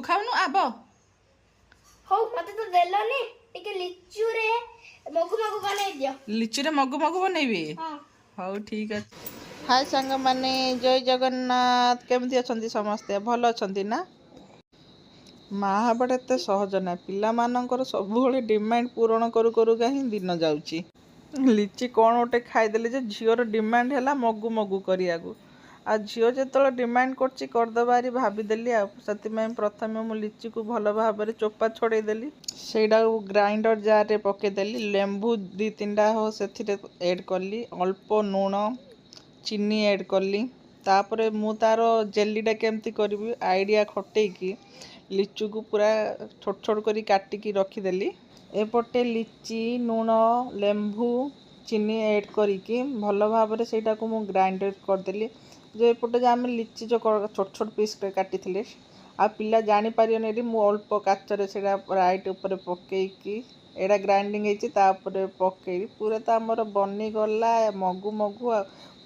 तू खाऊनु आब हो मते तो देलनी टिके लिचू रे मगु मगु बनै दियो लिचु रे मगु मगु बनैबी हां हौ ठीक अछि। हाय संग माने जय जगन्नाथ केमती अछंती समस्ते भल अछंती ना माँ हेबाटा एते सहज ना पिला मानकर सबुबळे डिमांड पूरण करू करू का ही दिन जाउची लिची कौन गोटे खाईदेली जे झीवर डिमांड है मगु मगु करियागु आ झील जो डिमांड करदेबारी भाविदेली से प्रथम मु लिची को भल भाव चोपा छड़ेदेली से ग्राइंडर जार रे पकेदेली लेंबू 2-3टा हो से एड कली अल्प लुण चीनी एड कली तापर मु तार जेलीटा केमती करी आइडिया खटेकी लिचू को पूरा छोट छोट करी काटिकी रखीदेली एपटे लिची लुण लेंबू चीनी एड करिकी भल भाव से मु ग्राइंडर करदेली जो एपटे जो आम लिची जो छोट छोट पीस काटी आ पिला जानीपारे मु अल्प काचर से राइट उपर पकईकी एटा ग्राइंडिंग होती पकई पूरा तो आमर बनीगला मगु मगु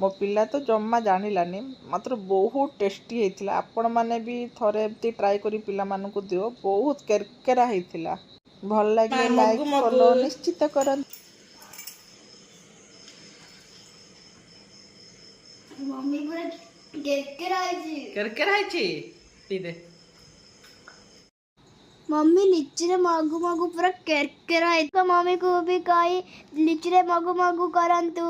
मो पिला तो जमा जानिलानी मात्र बहुत टेस्टी होता आपण मैंने भी थरे एमती ट्राई करी पिला मानकु दियो बहुत केरकेरा होता भल लगे लाइक फॉलो निश्चित कर मम्मी पूरा केरकेरा आइजी केरकेरा आइची पी दे मम्मी लीची रे मगु मगु पूरा केरकेरा है तो मम्मी को भी कही लीची रे मगु मगु करंतु